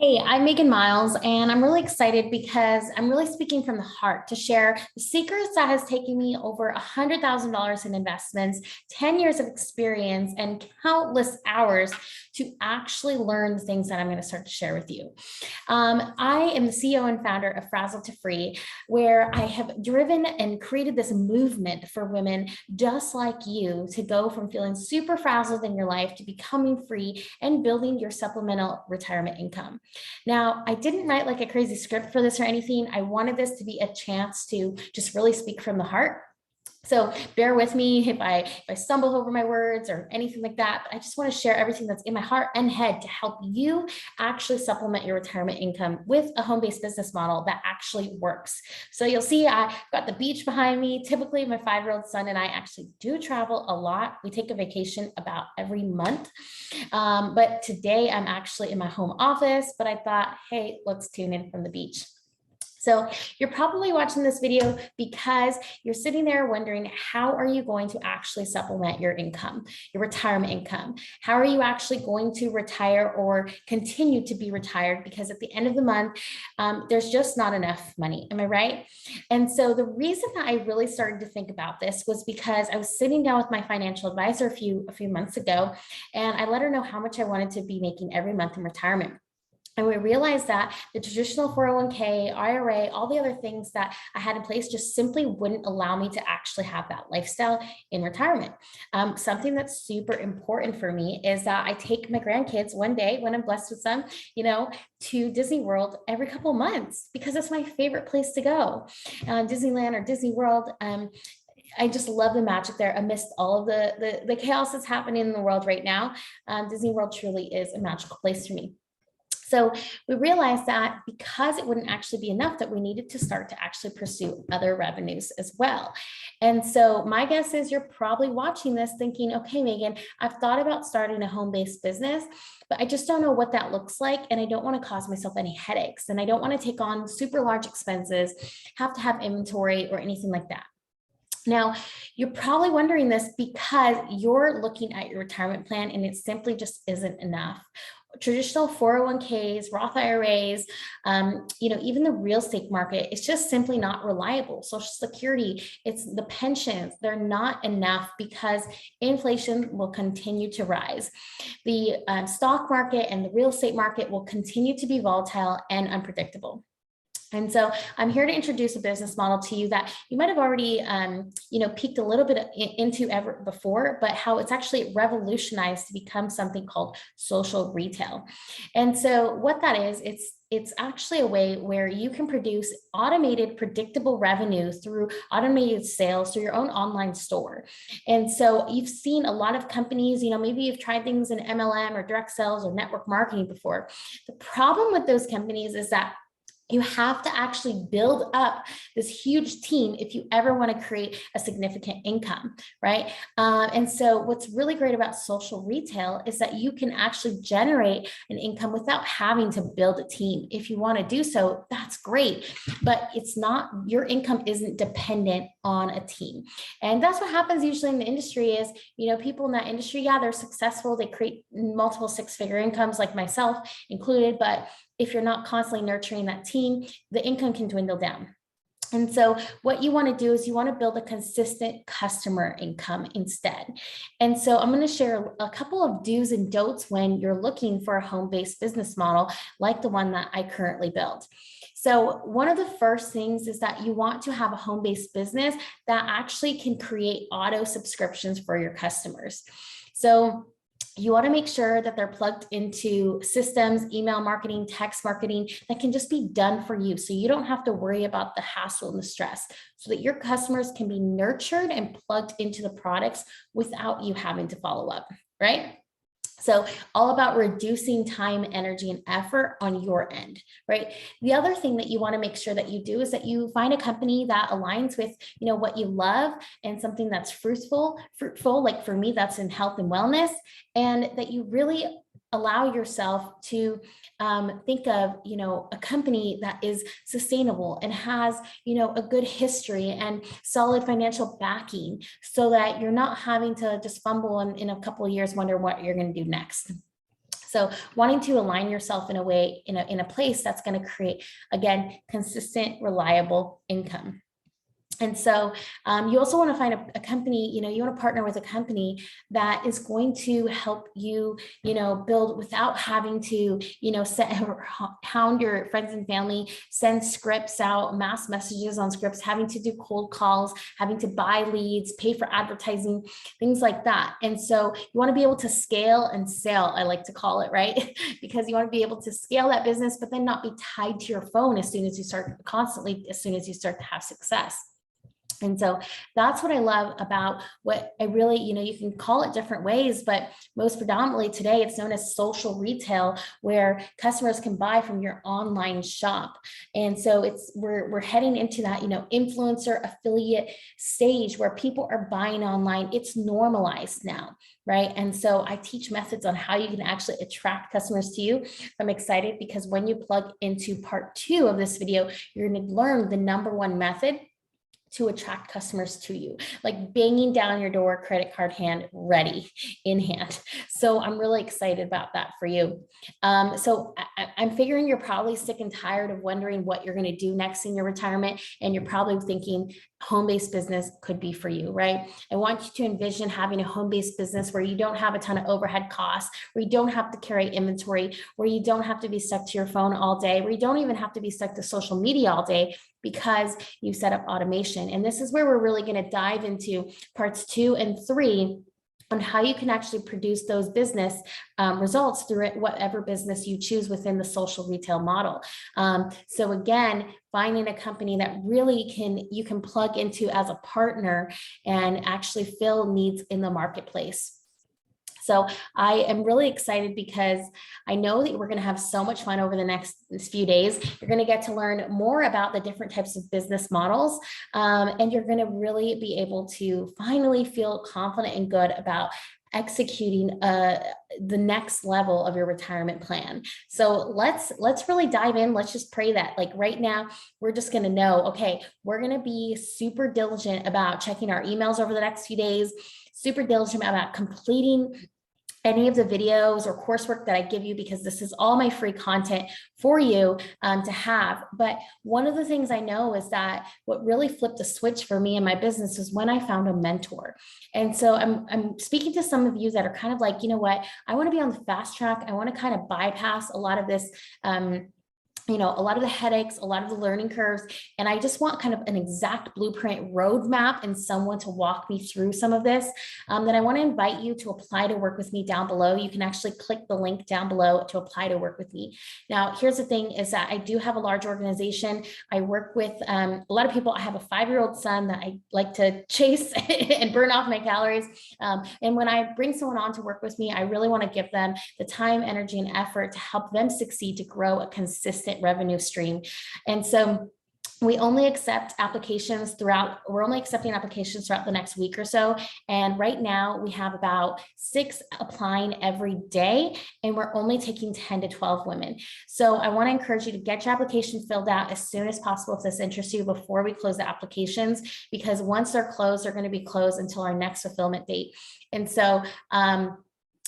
Hey, I'm Megan Miles, and I'm really excited because I'm really speaking from the heart to share the secrets that has taken me over $100,000 in investments, 10 years of experience, and countless hours to actually learn the things that I'm going to start to share with you. I am the CEO and founder of Frazzle to Free, where I have driven and created this movement for women just like you to go from feeling super frazzled in your life to becoming free and building your supplemental retirement income. Now, I didn't write like a crazy script for this or anything. I wanted this to be a chance to just really speak from the heart. So bear with me if I stumble over my words or anything like that. But I just want to share everything that's in my heart and head to help you actually supplement your retirement income with a home-based business model that actually works. So you'll see I've got the beach behind me. Typically, my 5-year-old son and I actually do travel a lot. We take a vacation about every month. But today I'm actually in my home office, but I thought, hey, let's tune in from the beach. So you're probably watching this video because you're sitting there wondering, how are you going to actually supplement your income, your retirement income? How are you actually going to retire or continue to be retired? Because at the end of the month, there's just not enough money. Am I right? And so the reason that I really started to think about this was because I was sitting down with my financial advisor a few months ago, and I let her know how much I wanted to be making every month in retirement. And we realized that the traditional 401k, IRA, all the other things that I had in place just simply wouldn't allow me to actually have that lifestyle in retirement. Something that's super important for me is that I take my grandkids one day when I'm blessed with some, to Disney World every couple of months because it's my favorite place to go. Disneyland or Disney World. I just love the magic there amidst all of the chaos that's happening in the world right now. Disney World truly is a magical place for me. So we realized that because it wouldn't actually be enough, that we needed to start to actually pursue other revenues as well. And so my guess is you're probably watching this thinking, okay, Megan, I've thought about starting a home-based business, but I just don't know what that looks like. And I don't want to cause myself any headaches. And I don't want to take on super large expenses, have to have inventory or anything like that. Now, you're probably wondering this because you're looking at your retirement plan and it simply just isn't enough. Traditional 401ks, Roth IRAs, even the real estate market, it's just simply not reliable. Social Security, it's the pensions, they're not enough because inflation will continue to rise. The stock market and the real estate market will continue to be volatile and unpredictable. And so I'm here to introduce a business model to you that you might have already, peeked a little bit into ever before, but how it's actually revolutionized to become something called social retail. And so what that is, it's actually a way where you can produce automated, predictable revenue through automated sales through your own online store. And so you've seen a lot of companies, maybe you've tried things in MLM or direct sales or network marketing before. The problem with those companies is that you have to actually build up this huge team if you ever want to create a significant income, right? And so what's really great about social retail is that you can actually generate an income without having to build a team. If you want to do so, that's great, but your income isn't dependent on a team. And that's what happens usually in the industry is, people in that industry, yeah, they're successful. They create multiple 6-figure incomes like myself included, but if you're not constantly nurturing that team, the income can dwindle down. And so what you want to do is you want to build a consistent customer income instead. And so I'm going to share a couple of do's and don'ts when you're looking for a home-based business model like the one that I currently built. So one of the first things is that you want to have a home-based business that actually can create auto subscriptions for your customers. So you want to make sure that they're plugged into systems, email marketing, text marketing that can just be done for you. So you don't have to worry about the hassle and the stress so that your customers can be nurtured and plugged into the products without you having to follow up, right? So all about reducing time, energy, and effort on your end, right? The other thing that you want to make sure that you do is that you find a company that aligns with, what you love and something that's fruitful. Like for me, that's in health and wellness, and that you really allow yourself to think of, a company that is sustainable and has, a good history and solid financial backing so that you're not having to just fumble and in a couple of years wonder what you're going to do next. So wanting to align yourself in a way, in a place that's going to create, again, consistent, reliable income. And so you also want to find a company, you want to partner with a company that is going to help you, build without having to, hound your friends and family, send scripts out, mass messages on scripts, having to do cold calls, having to buy leads, pay for advertising, things like that. And so you want to be able to scale and sell, I like to call it, right? Because you want to be able to scale that business, but then not be tied to your phone as soon as you start to have success. And so that's what I love about what I really, you can call it different ways, but most predominantly today it's known as social retail, where customers can buy from your online shop. And so we're heading into that, influencer affiliate stage where people are buying online. It's normalized now, right? And so I teach methods on how you can actually attract customers to you. I'm excited because when you plug into part 2 of this video, you're going to learn the #1 method to attract customers to you, like banging down your door, credit card ready in hand. So I'm really excited about that for you. So I'm figuring you're probably sick and tired of wondering what you're going to do next in your retirement. And you're probably thinking home-based business could be for you, right? I want you to envision having a home-based business where you don't have a ton of overhead costs, where you don't have to carry inventory, where you don't have to be stuck to your phone all day, where you don't even have to be stuck to social media all day, because you set up automation. And this is where we're really going to dive into parts 2 and 3 on how you can actually produce those business results through whatever business you choose within the social retail model. So again, finding a company that really you can plug into as a partner and actually fill needs in the marketplace. So I am really excited because I know that we're going to have so much fun over the next few days. You're going to get to learn more about the different types of business models, and you're going to really be able to finally feel confident and good about executing the next level of your retirement plan. So let's really dive in. Let's just pray that, like, right now, we're just going to know, okay, we're going to be super diligent about checking our emails over the next few days, super diligent about completing any of the videos or coursework that I give you, because this is all my free content for you to have. But one of the things I know is that what really flipped the switch for me in my business was when I found a mentor. And so I'm speaking to some of you that are kind of like, you know what, I want to be on the fast track. I want to kind of bypass a lot of this, a lot of the headaches, a lot of the learning curves. And I just want kind of an exact blueprint roadmap and someone to walk me through some of this. Then I want to invite you to apply to work with me down below. You can actually click the link down below to apply to work with me. Now, here's the thing is that I do have a large organization. I work with a lot of people. I have a 5-year-old son that I like to chase and burn off my calories. And when I bring someone on to work with me, I really want to give them the time, energy, and effort to help them succeed, to grow a consistent revenue stream. And so we're only accepting applications throughout the next week or so. And right now we have about 6 applying every day, and we're only taking 10 to 12 women. So I want to encourage you to get your application filled out as soon as possible if this interests you, before we close the applications, because once they're closed, they're going to be closed until our next fulfillment date. And so,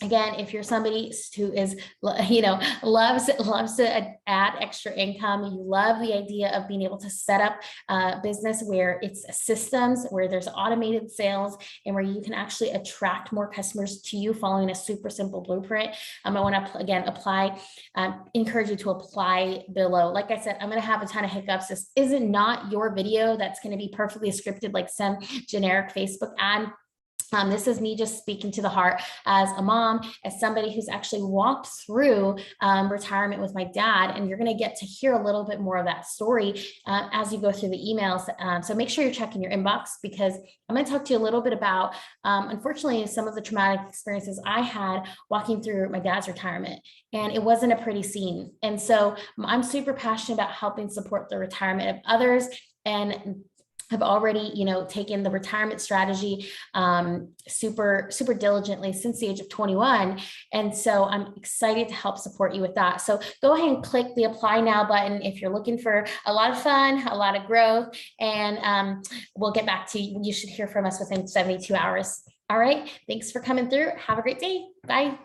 again, if you're somebody who is, loves to add extra income, you love the idea of being able to set up a business where it's systems, where there's automated sales, and where you can actually attract more customers to you following a super simple blueprint, I want to, again, encourage you to apply below. Like I said, I'm going to have a ton of hiccups. This isn't not your video that's going to be perfectly scripted like some generic Facebook ad. This is me just speaking to the heart as a mom, as somebody who's actually walked through retirement with my dad. And you're going to get to hear a little bit more of that story as you go through the emails. So make sure you're checking your inbox, because I'm going to talk to you a little bit about, unfortunately, some of the traumatic experiences I had walking through my dad's retirement. And it wasn't a pretty scene. And so I'm super passionate about helping support the retirement of others, and have already, taken the retirement strategy super diligently since the age of 21. And so I'm excited to help support you with that. So go ahead and click the apply now button if you're looking for a lot of fun, a lot of growth, and we'll get back to you. You should hear from us within 72 hours. All right. Thanks for coming through. Have a great day. Bye.